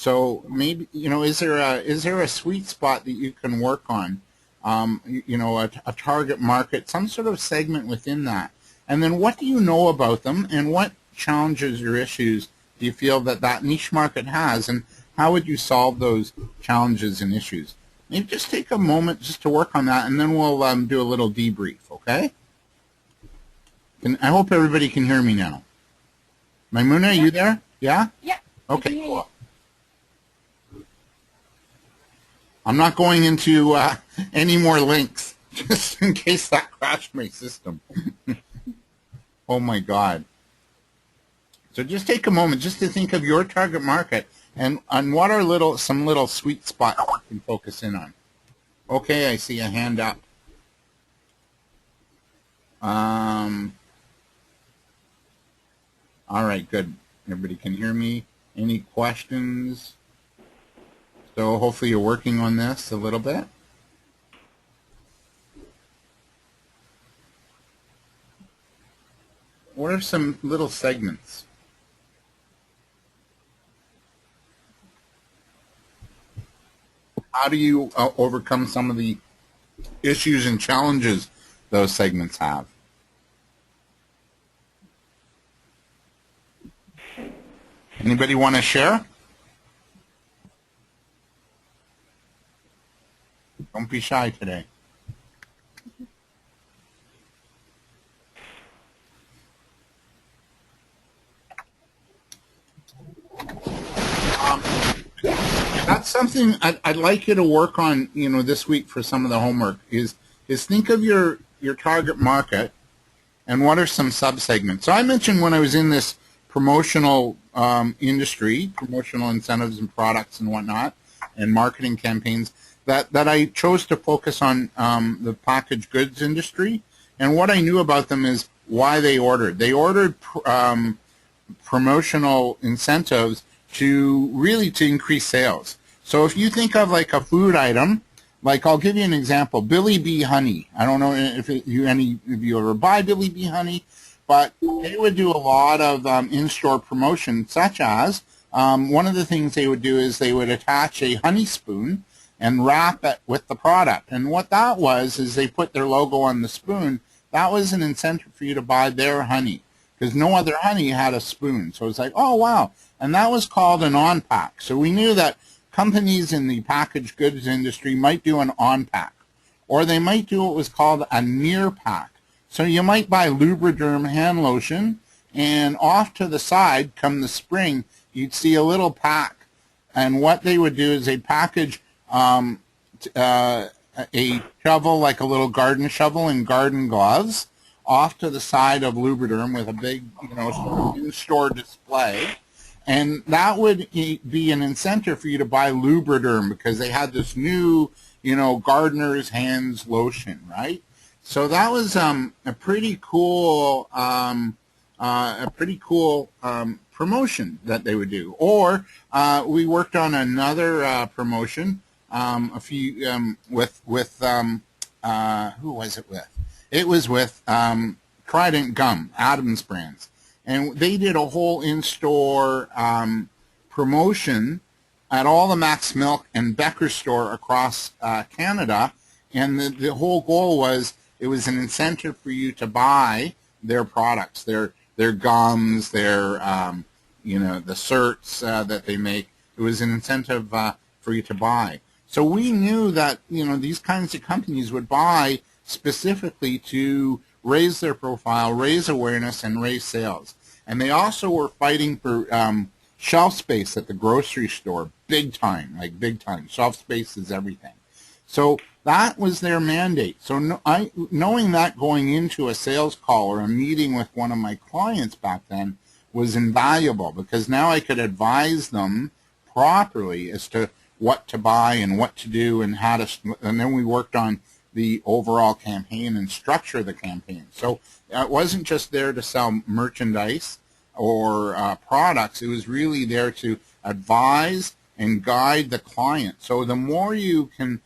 So maybe, is there a sweet spot that you can work on? A target market, some sort of segment within that. And then what do you know about them, and what challenges or issues do you feel that that niche market has, and how would you solve those challenges and issues? Maybe just take a moment just to work on that, and then we'll do a little debrief, okay? I hope everybody can hear me now. Maimuna, are you there? Yeah? Yeah. Okay, cool. I'm not going into any more links, just in case that crashed my system. Oh my God. So just take a moment just to think of your target market and on what are some little sweet spots you can focus in on. Okay, I see a hand up. All right, good. Everybody can hear me. Any questions? So hopefully you're working on this a little bit. What are some little segments? How do you overcome some of the issues and challenges those segments have? Anybody want to share? Don't be shy today. That's something I'd like you to work on, this week for some of the homework is think of your target market and what are some subsegments. So I mentioned when I was in this promotional industry, promotional incentives and products and whatnot, and marketing campaigns, that I chose to focus on the packaged goods industry. And what I knew about them is why they ordered. They ordered promotional incentives to increase sales. So if you think of like a food item, like I'll give you an example, Billy Bee honey. I don't know if any of you ever buy Billy Bee honey, but they would do a lot of in-store promotion, such as one of the things they would do is they would attach a honey spoon and wrap it with the product. And what that was is they put their logo on the spoon. That was an incentive for you to buy their honey because no other honey had a spoon. So it's like, oh, wow. And that was called an on-pack. So we knew that companies in the packaged goods industry might do an on-pack, or they might do what was called a near-pack. So you might buy Lubriderm hand lotion, and off to the side, come the spring, you'd see a little pack. And what they would do is they package a shovel, like a little garden shovel and garden gloves, off to the side of Lubriderm with a big, in-store display. And that would be an incentive for you to buy Lubriderm because they had this new, gardener's hands lotion, right? So that was a pretty cool, promotion that they would do. Or we worked on another promotion with who was it with? It was with Trident Gum, Adams Brands. And they did a whole in-store promotion at all the Max Milk and Becker store across Canada. And the whole goal was it was an incentive for you to buy their products, their gums, their, the certs that they make. It was an incentive for you to buy. So we knew that, these kinds of companies would buy specifically to raise their profile, raise awareness, and raise sales. And they also were fighting for shelf space at the grocery store, big time, like big time. Shelf space is everything. So that was their mandate. So knowing that going into a sales call or a meeting with one of my clients back then was invaluable because now I could advise them properly as to what to buy and what to do and how to, and then we worked on the overall campaign and structure the campaign. So it wasn't just there to sell merchandise or products. It was really there to advise and guide the client. So the more you can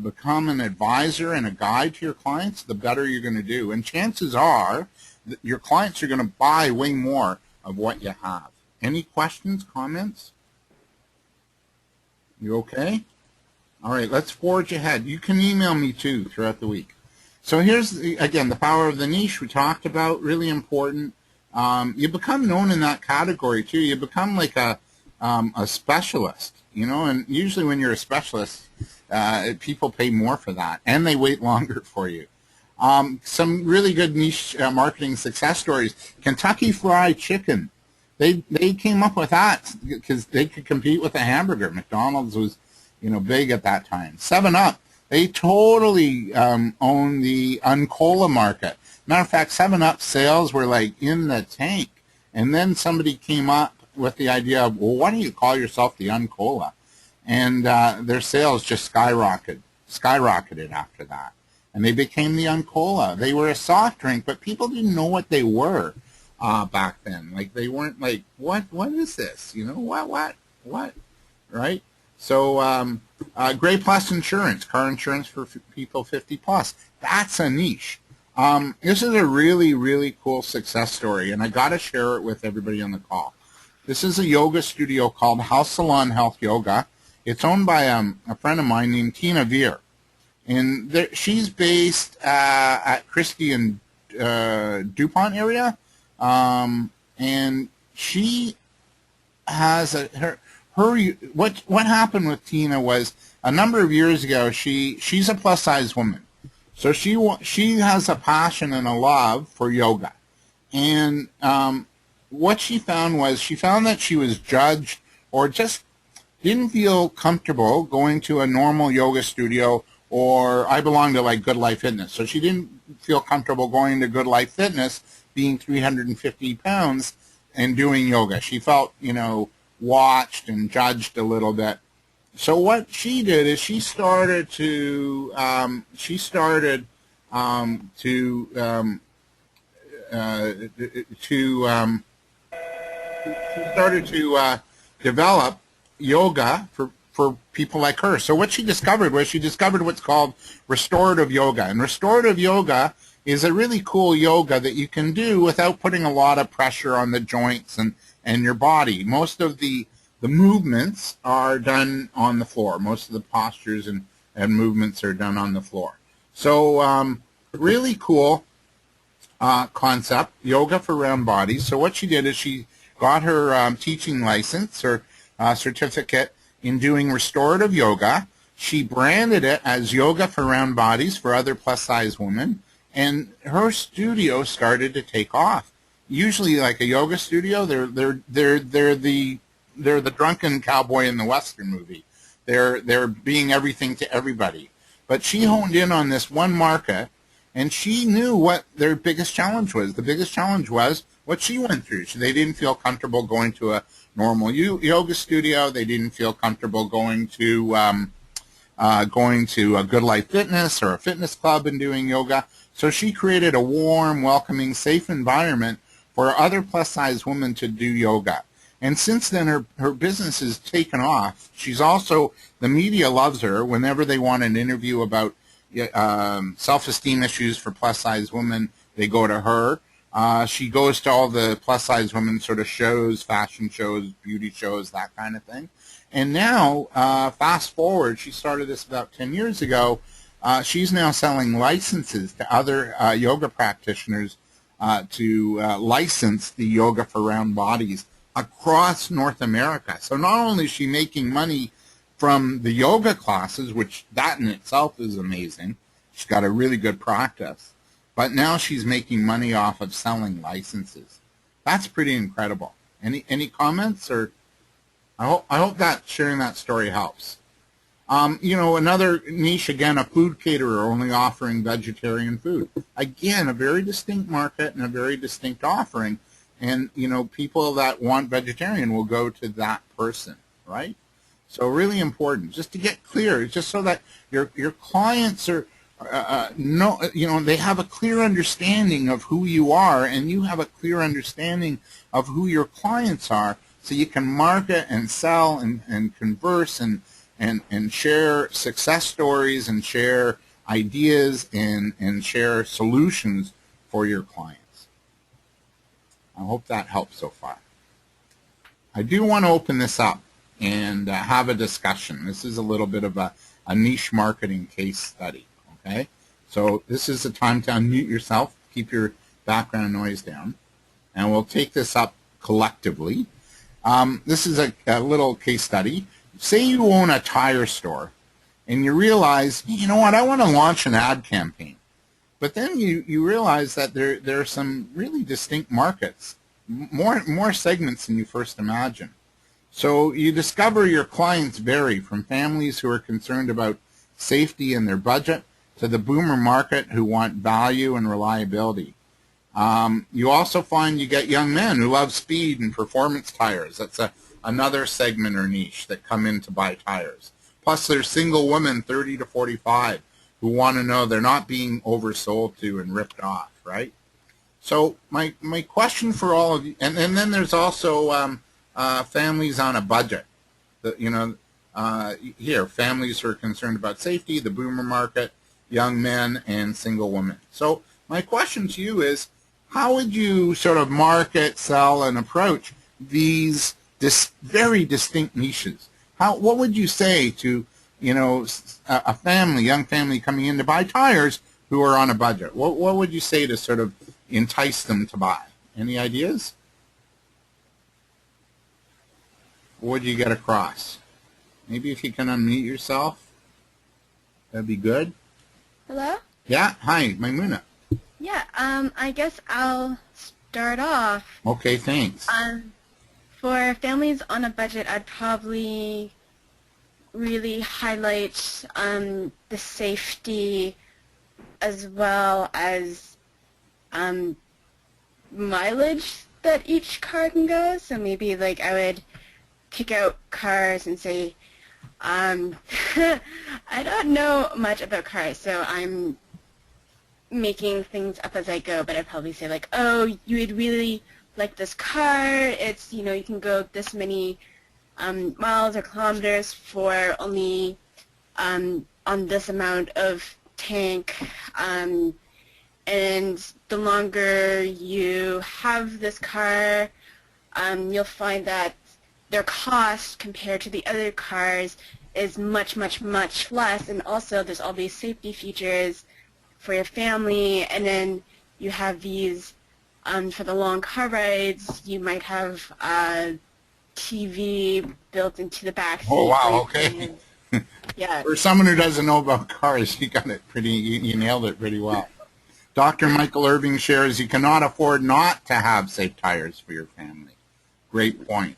become an advisor and a guide to your clients, the better you're going to do. And chances are that your clients are going to buy way more of what you have. Any questions, comments? You okay? All right, let's forge ahead. You can email me too throughout the week. So here's, again, the power of the niche we talked about, really important. You become known in that category too. You become like a specialist, you know, and usually when you're a specialist, people pay more for that and they wait longer for you. Some really good niche marketing success stories. Kentucky Fried Chicken. They came up with that because they could compete with a hamburger. McDonald's was, you know, big at that time. 7-Up. They totally own the Uncola market. Matter of fact, 7-Up sales were like in the tank. And then somebody came up with the idea of, well, why don't you call yourself the Uncola? And their sales just skyrocketed after that. And they became the Uncola. They were a soft drink, but people didn't know what they were back then. Like, they weren't like, what is this? You know, what, right? So Gray Plus Insurance, car insurance for people 50 plus. That's a niche. This is a really, really cool success story, and I got to share it with everybody on the call. This is a yoga studio called House Salon Health Yoga. It's owned by a friend of mine named Tina Veer. And she's based at Christie and DuPont area. And she has what happened with Tina was a number of years ago, she's a plus size woman. So she has a passion and a love for yoga. And what she found that she was judged or just didn't feel comfortable going to a normal yoga studio, or I belong to like Good Life Fitness. So she didn't feel comfortable going to Good Life Fitness, being 350 pounds and doing yoga. She felt, you know, watched and judged a little bit. So what she did is she started to develop yoga for people like her. So what she discovered what's called restorative yoga. And restorative yoga is a really cool yoga that you can do without putting a lot of pressure on the joints and your body. Most of the movements are done on the floor. Most of the postures and movements are done on the floor. So really cool concept, yoga for round bodies. So what she did is she got her teaching license or certificate in doing restorative yoga. She branded it as Yoga for Round Bodies for other plus-size women, and her studio started to take off. Usually, like a yoga studio, they're the drunken cowboy in the Western movie. They're being everything to everybody. But she honed in on this one market, and she knew what their biggest challenge was. The biggest challenge was what she went through. So they didn't feel comfortable going to a normal yoga studio. They didn't feel comfortable going to a Good Life Fitness or a fitness club and doing yoga. So she created a warm, welcoming, safe environment for other plus-size women to do yoga. And since then, her business has taken off. She's also, the media loves her. Whenever they want an interview about self-esteem issues for plus-size women, they go to her. She goes to all the plus-size women sort of shows, fashion shows, beauty shows, that kind of thing. And now, fast forward, she started this about 10 years ago. She's now selling licenses to other yoga practitioners to license the Yoga for Round Bodies across North America. So not only is she making money from the yoga classes, which that in itself is amazing, she's got a really good practice, but now she's making money off of selling licenses. That's pretty incredible. Any comments? Or I hope that sharing that story helps. You know, another niche, again, a food caterer only offering vegetarian food. Again, a very distinct market and a very distinct offering. And, you know, people that want vegetarian will go to that person, right? So really important, just to get clear, just so that your clients are, they have a clear understanding of who you are, and you have a clear understanding of who your clients are, so you can market and sell and converse and share success stories and share ideas and share solutions for your clients. I hope that helps so far. I do want to open this up and have a discussion. This is a little bit of a niche marketing case study, okay? So this is the time to unmute yourself, keep your background noise down, and we'll take this up collectively. This is a little case study. Say you own a tire store, and you realize, you know what, I want to launch an ad campaign. But then you realize that there are some really distinct markets, more segments than you first imagined. So you discover your clients vary from families who are concerned about safety and their budget to the boomer market who want value and reliability. You also find you get young men who love speed and performance tires. That's another segment or niche that come in to buy tires. Plus there's single women 30 to 45 who want to know they're not being oversold to and ripped off, right? So my question for all of you, and then there's also families on a budget. Here, families who are concerned about safety, the boomer market, young men, and single women. So my question to you is, how would you sort of market, sell, and approach these very distinct niches? What would you say to a family, young family coming in to buy tires who are on a budget? What would you say to sort of entice them to buy? Any ideas? What would you get across? Maybe if you can unmute yourself, that'd be good. Hello? Yeah, hi, Maimuna. Yeah, I guess I'll start off. Okay, thanks. For families on a budget, I'd probably really highlight the safety as well as mileage that each car can go. So maybe like I would pick out cars and say, I don't know much about cars, so I'm making things up as I go, but I'd probably say like, oh, you would really like this car. It's, you can go this many miles or kilometers for only on this amount of tank, and the longer you have this car, you'll find that their cost compared to the other cars is much, much, much less, and also there's all these safety features for your family, and then you have these for the long car rides. You might have TV built into the back seat. Oh wow! Okay. Yeah. For someone who doesn't know about cars, you got it pretty. You nailed it pretty well. Dr. Michael Irving shares you cannot afford not to have safe tires for your family. Great point.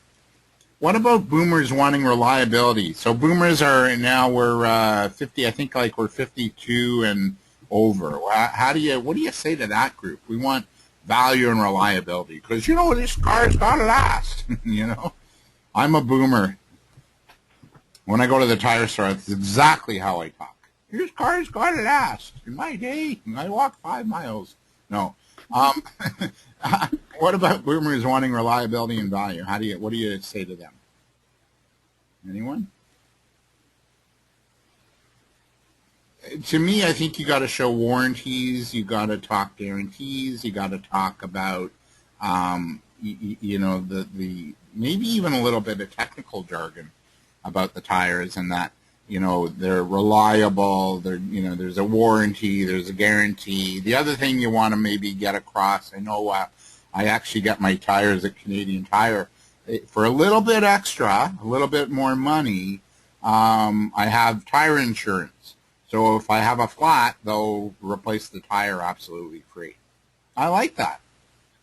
What about boomers wanting reliability? So boomers are now we're 50. I think like we're 52 and over. What do you say to that group? We want value and reliability because this car's gotta last. I'm a boomer. When I go to the tire store, it's exactly how I talk. This car's gotta last. In my day, I walk 5 miles. No. What about boomers wanting reliability and value? What do you say to them? Anyone? To me, I think you got to show warranties. You got to talk guarantees. You got to talk about, the maybe even a little bit of technical jargon about the tires, and that they're reliable. There's a warranty. There's a guarantee. The other thing you want to maybe get across. I know I actually got my tires at Canadian Tire for a little bit extra, a little bit more money. I have tire insurance. So if I have a flat, they'll replace the tire absolutely free. I like that.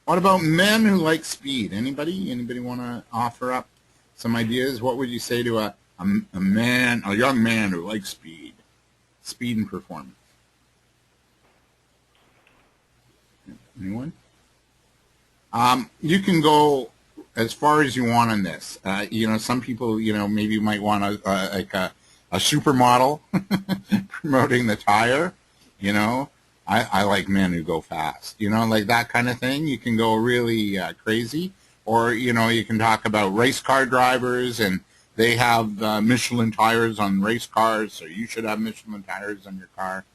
What about men who like speed? Anybody want to offer up some ideas? What would you say to a young man who likes speed and performance? Anyone? You can go as far as you want on this. Some people, maybe you might want a supermodel promoting the tire. I like men who go fast, like that kind of thing. You can go really crazy, or you can talk about race car drivers, and they have Michelin tires on race cars, so you should have Michelin tires on your car.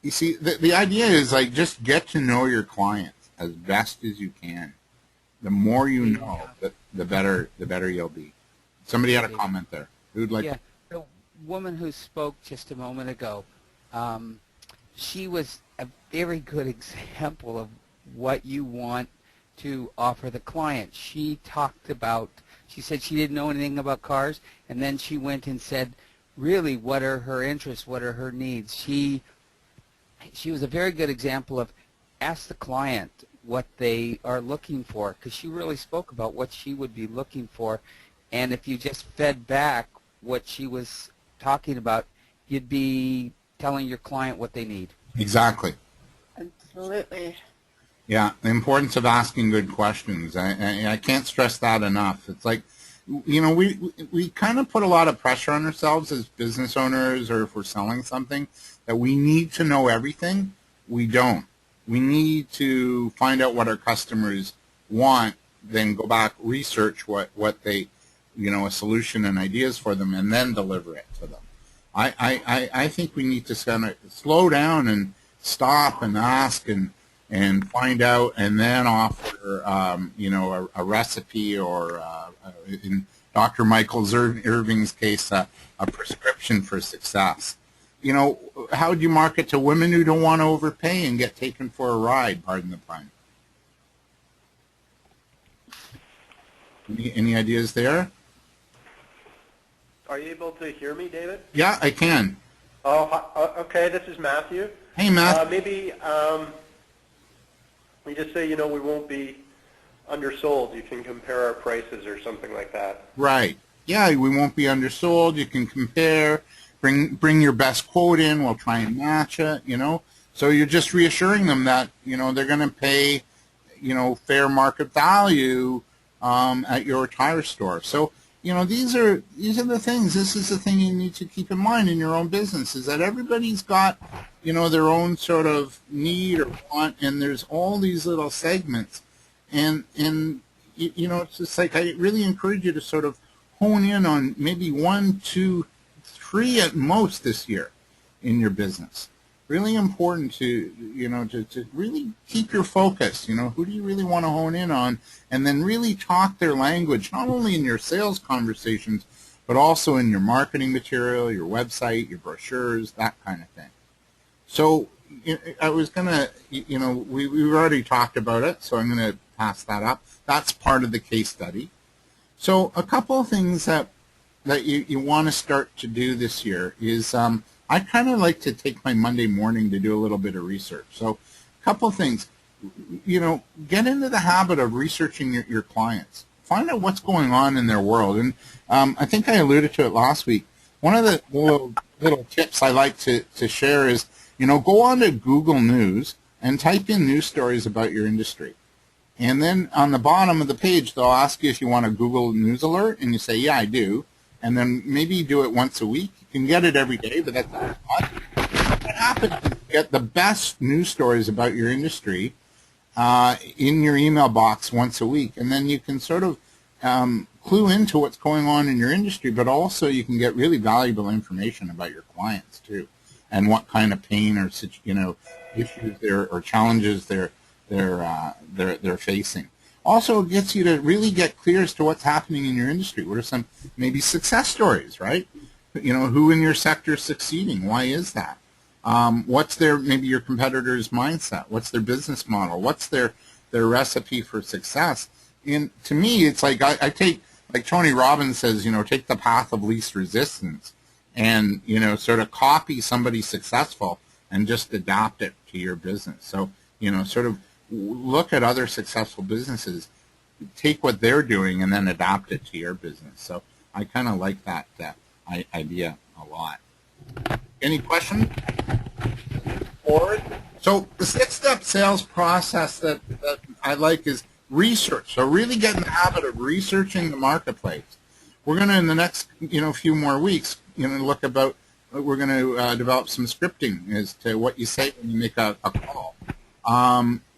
You see, the idea is like just get to know your clients as best as you can. The more you know, the better you'll be. Somebody had a David. comment there. Who'd like? Yeah, the woman who spoke just a moment ago, she was a very good example of what you want to offer the client. She talked about, she said she didn't know anything about cars, and then she went and said, really, what are her interests, what are her needs. She was a very good example of ask the client what they are looking for, because she really spoke about what she would be looking for, and if you just fed back what she was talking about, you'd be telling your client what they need. Exactly. Absolutely. Yeah, the importance of asking good questions. I can't stress that enough. It's like, you know, we kind of put a lot of pressure on ourselves as business owners, or if we're selling something, that we need to know everything. We don't. We need to find out what our customers want, then go back, research what they, you know, a solution and ideas for them, and then deliver it to them. I think we need to kind of slow down and stop and ask and find out, and then offer, you know, a recipe, or in Dr. Michael Irving's case, a prescription for success. You know, how do you market to women who don't want to overpay and get taken for a ride, pardon the pun? Any ideas there? Are you able to hear me, David? Yeah, I can. Oh, okay. This is Matthew. Hey, Matt. Maybe we just say, you know, we won't be undersold. You can compare our prices or something like that. Right. Yeah, we won't be undersold. You can compare. Bring your best quote in. We'll try and match it, you know. So you're just reassuring them that, you know, they're going to pay, you know, fair market value at your tire store. So, you know, these are the things. This is the thing you need to keep in mind in your own business, is that everybody's got, you know, their own sort of need or want, and there's all these little segments. And you know, it's just like, I really encourage you to sort of hone in on maybe 1, 2, 3 at most this year in your business. Really important to, you know, to really keep your focus. You know, who do you really want to hone in on, and then really talk their language, not only in your sales conversations, but also in your marketing material, your website, your brochures, that kind of thing. So I was going to, you know, we've already talked about it, so I'm going to pass that up. That's part of the case study. So a couple of things that you want to start to do this year is, I kind of like to take my Monday morning to do a little bit of research. So a couple of things, you know, get into the habit of researching your clients. Find out what's going on in their world. And I think I alluded to it last week. One of the little tips I like to share is, you know, go on to Google News and type in news stories about your industry. And then on the bottom of the page, they'll ask you if you want a Google News alert, and you say, yeah, I do. And then maybe you do it once a week. You can get it every day, but that's not much. What happens is you get the best news stories about your industry in your email box once a week, and then you can sort of clue into what's going on in your industry, but also you can get really valuable information about your clients too, and what kind of pain or, you know, issues or challenges they're facing. Also, it gets you to really get clear as to what's happening in your industry. What are some maybe success stories, right? You know, who in your sector is succeeding? Why is that? What's maybe your competitor's mindset? What's their business model? What's their recipe for success? And to me, it's like I take, like Tony Robbins says, you know, take the path of least resistance, and, you know, sort of copy somebody successful and just adapt it to your business. So, you know, sort of look at other successful businesses, take what they're doing, and then adapt it to your business. So I kind of like that idea a lot. Any questions? Forward. So the 6-step sales process that I like is research. So really get in the habit of researching the marketplace. We're going to, in the next, you know, few more weeks, you know, we're going to develop some scripting as to what you say when you make a call.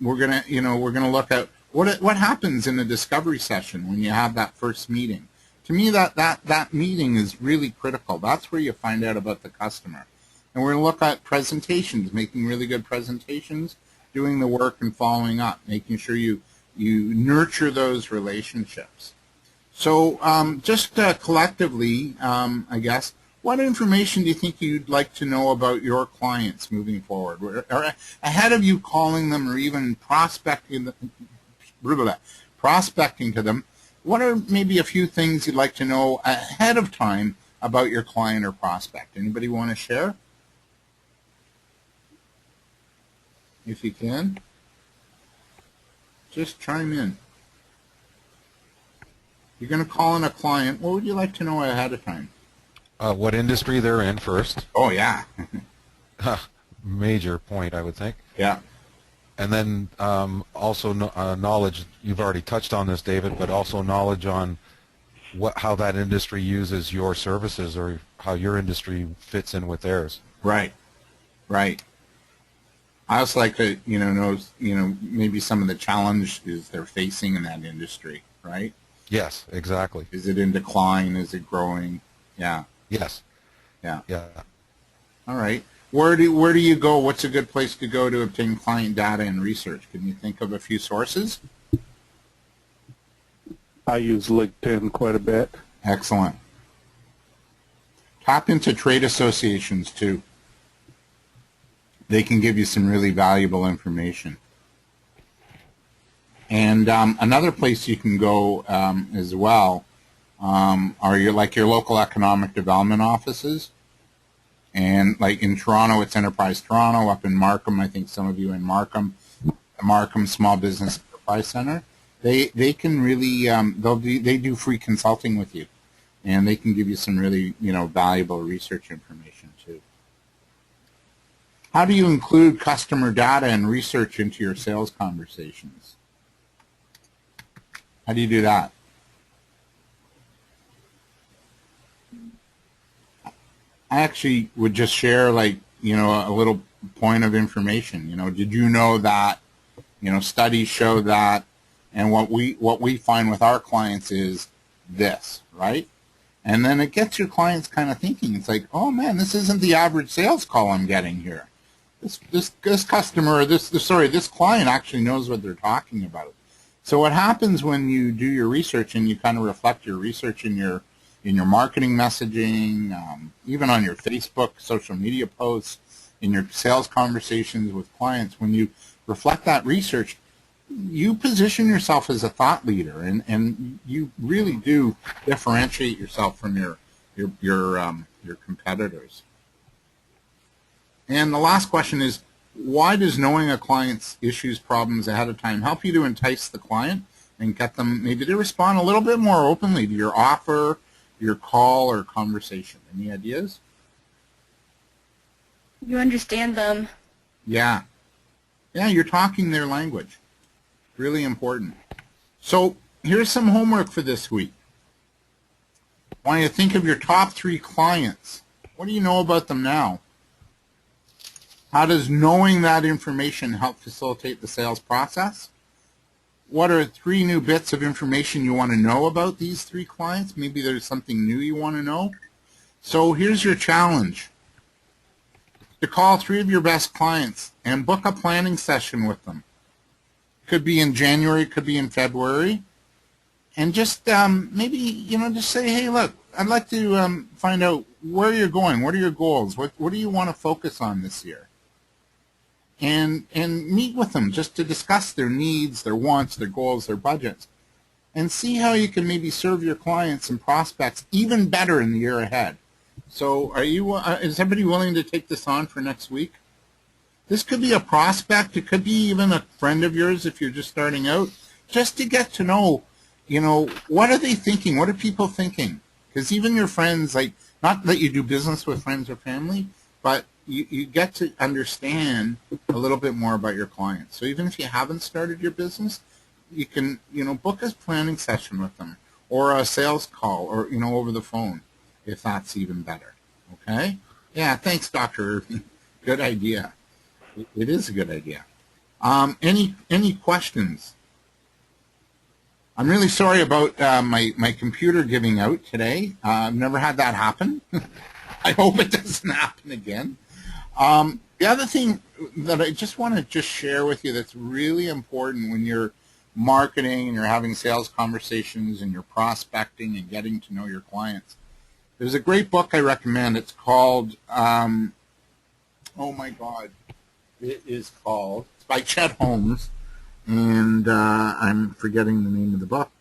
We're going to look at what happens in a discovery session when you have that first meeting. To me, that meeting is really critical. That's where you find out about the customer. And we're going to look at presentations, making really good presentations, doing the work and following up, making sure you nurture those relationships. So just collectively, I guess, what information do you think you'd like to know about your clients moving forward? Or ahead of you calling them or even prospecting to them, what are maybe a few things you'd like to know ahead of time about your client or prospect? Anybody want to share? If you can, just chime in. You're going to call in a client. What would you like to know ahead of time? What industry they're in first. Oh, yeah. Major point, I would think. Yeah. And then also knowledge. You've already touched on this, David, but also knowledge on how that industry uses your services or how your industry fits in with theirs. Right. Right. I also like to, know, maybe some of the challenges they're facing in that industry, right? Yes, exactly. Is it in decline? Is it growing? Yeah. Yes. Yeah. Yeah. All right. Where do you go? What's a good place to go to obtain client data and research? Can you think of a few sources? I use LinkedIn quite a bit. Excellent. Tap into trade associations too. They can give you some really valuable information. And another place you can go as well are your local economic development offices. And like in Toronto, it's Enterprise Toronto. Up in Markham, I think some of you in Markham, the Markham Small Business Enterprise Center. They can really they do free consulting with you, and they can give you some really valuable research information too. How do you include customer data and research into your sales conversations? How do you do that? I actually would just share a little point of information. Did you know that, studies show that, and what we find with our clients is this, right? And then it gets your clients kind of thinking. It's like, oh man, this isn't the average sales call I'm getting here. This customer, this client actually knows what they're talking about. So what happens when you do your research and you kind of reflect your research in your marketing messaging, even on your Facebook, social media posts, in your sales conversations with clients, when you reflect that research, you position yourself as a thought leader, and you really do differentiate yourself from your competitors. And the last question is, why does knowing a client's issues, problems ahead of time help you to entice the client and get them maybe to respond a little bit more openly to your offer, your call, or conversation? Any ideas? You understand them. Yeah. Yeah, you're talking their language. Really important. So here's some homework for this week. I want you to think of your top 3 clients. What do you know about them now? How does knowing that information help facilitate the sales process? What are 3 new bits of information you want to know about these 3 clients? Maybe there's something new you want to know. So here's your challenge. To call 3 of your best clients and book a planning session with them. Could be in January, could be in February. And just maybe, just say, hey, look, I'd like to find out where you're going. What are your goals? What do you want to focus on this year? And meet with them just to discuss their needs, their wants, their goals, their budgets, and see how you can maybe serve your clients and prospects even better in the year ahead. So is everybody willing to take this on for next week? This could be a prospect. It could be even a friend of yours if you're just starting out, just to get to know, what are they thinking? What are people thinking? Because even your friends, not that you do business with friends or family, but you get to understand a little bit more about your clients. So even if you haven't started your business, you can, book a planning session with them or a sales call or, over the phone, if that's even better. Okay? Yeah, thanks, Dr. Irving. Good idea. It is a good idea. Any questions? I'm really sorry about my computer giving out today. I've never had that happen. I hope it doesn't happen again. The other thing that I just want to share with you that's really important when marketing and you're having sales conversations and you're prospecting and getting to know your clients, there's a great book I recommend. It's called, oh my God, it's by Chet Holmes, and I'm forgetting the name of the book.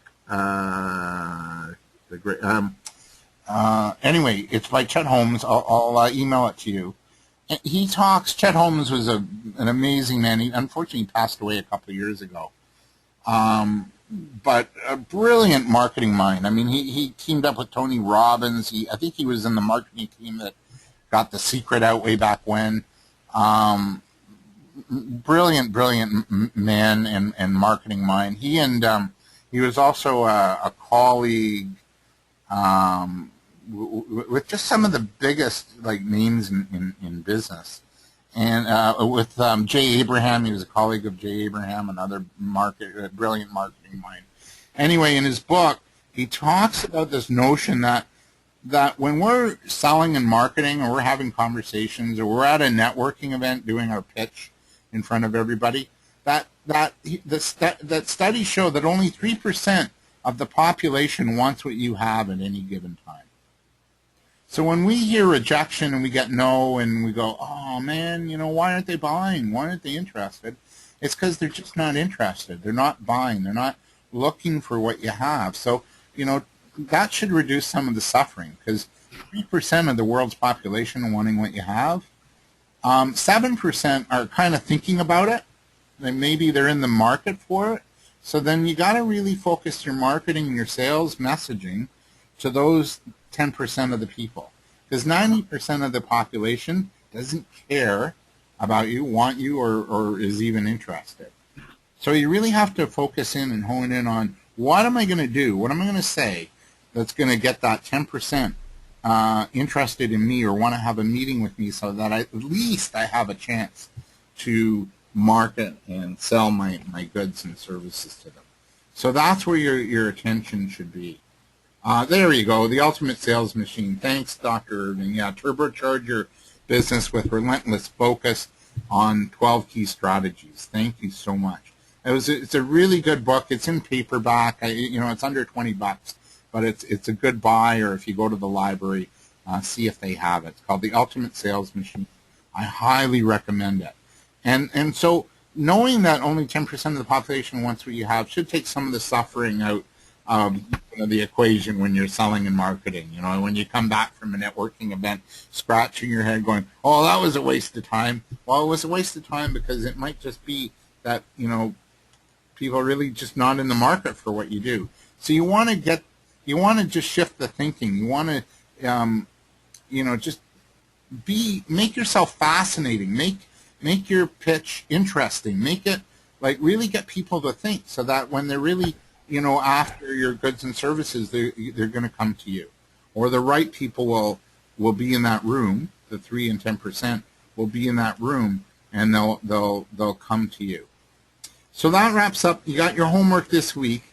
Anyway, it's by Chet Holmes. I'll email it to you. He talks. Chet Holmes was an amazing man. He unfortunately passed away a couple of years ago. But a brilliant marketing mind. I mean, he teamed up with Tony Robbins. I think he was in the marketing team that got The Secret out way back when. Brilliant man and marketing mind. He was also a colleague with just some of the biggest names in business. And with Jay Abraham, he was a colleague of Jay Abraham, another brilliant marketing mind. Anyway, in his book, he talks about this notion that when we're selling and marketing, or we're having conversations, or we're at a networking event doing our pitch in front of everybody, that studies show that only 3% of the population wants what you have at any given time. So when we hear rejection and we get no and we go, oh man, why aren't they buying? Why aren't they interested? It's because they're just not interested. They're not buying. They're not looking for what you have. So, that should reduce some of the suffering, because 3% of the world's population wanting what you have, 7% are kind of thinking about it. Maybe they're in the market for it. So then you got to really focus your marketing and your sales messaging to those 10% of the people, because 90% of the population doesn't care about you, want you, or is even interested. So you really have to focus in and hone in on, what am I going to do? What am I going to say that's going to get that 10% interested in me or want to have a meeting with me, so that at least I have a chance to market and sell my goods and services to them. So that's where your attention should be. There you go, the ultimate sales machine. Thanks, Dr. Irving. Yeah, turbocharge your business with relentless focus on 12 key strategies. Thank you so much. It's a really good book. It's in paperback. It's under $20, but it's a good buy. Or if you go to the library, see if they have it. It's called The Ultimate Sales Machine. I highly recommend it. And so knowing that only 10% of the population wants what you have should take some of the suffering out of the equation when you're selling and marketing. When you come back from a networking event, scratching your head going, oh, that was a waste of time. Well, it was a waste of time because it might just be that, people are really just not in the market for what you do. So you want to just shift the thinking. You want to, just make yourself fascinating. Make your pitch interesting. Make it really get people to think, so that when they're really after your goods and services, they're going to come to you, or the right people will be in that room. The 3 and 10% will be in that room, and they'll come to you. So that wraps up. You got your homework this week,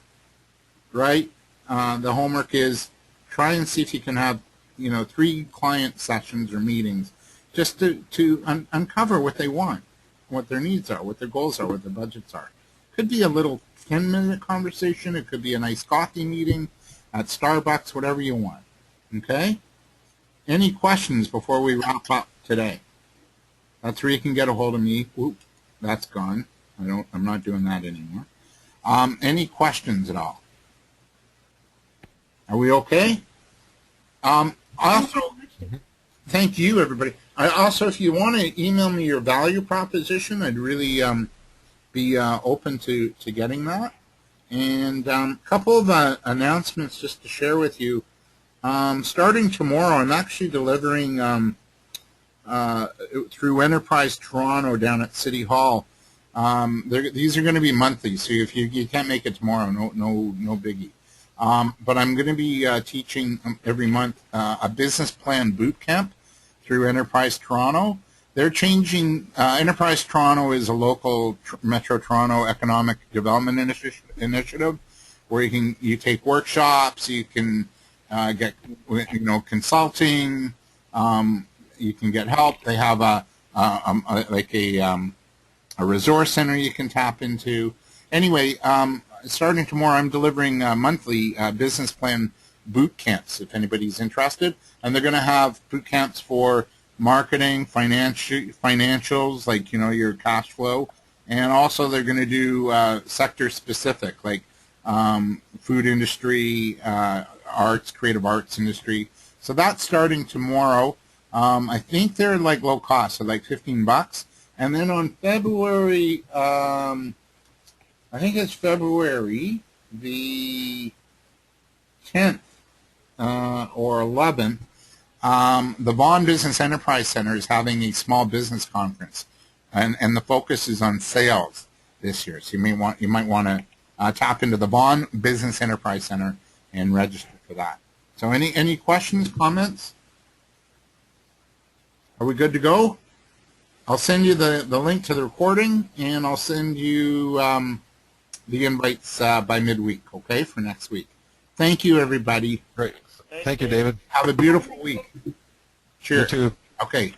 right? The homework is try and see if you can have 3 client sessions or meetings, just to uncover what they want, what their needs are, what their goals are, what their budgets are. Could be a little 10-minute conversation. It could be a nice coffee meeting at Starbucks, whatever you want. Okay? Any questions before we wrap up today? That's where you can get a hold of me. Oop, that's gone. I'm not doing that anymore. Any questions at all? Are we okay? Also, thank you, everybody. Also, if you want to email me your value proposition, I'd really be open to getting that. And a couple of announcements just to share with you. Starting tomorrow, I'm actually delivering through Enterprise Toronto down at City Hall. These are going to be monthly, so if you can't make it tomorrow, no biggie. But I'm going to be teaching every month a business plan boot camp through Enterprise Toronto. They're changing. Enterprise Toronto is a local Metro Toronto economic development initiative where you take workshops, you can get consulting, you can get help. They have a resource center you can tap into. Anyway, starting tomorrow, I'm delivering monthly business plan boot camps, if anybody's interested. And they're going to have boot camps for marketing, financials, like, your cash flow. And also they're going to do sector specific, like food industry, arts, creative arts industry. So that's starting tomorrow. I think they're like low cost, so like $15. And then on February, I think it's February the 10th or 11th, the Vaughan Business Enterprise Center is having a small business conference, and the focus is on sales this year. So you might want to tap into the Vaughan Business Enterprise Center and register for that. So any questions, comments? Are we good to go? I'll send you the link to the recording, and I'll send you the invites by midweek, okay, for next week. Thank you, everybody. Great. Thank you, David. Have a beautiful week. Cheers. You too. Okay.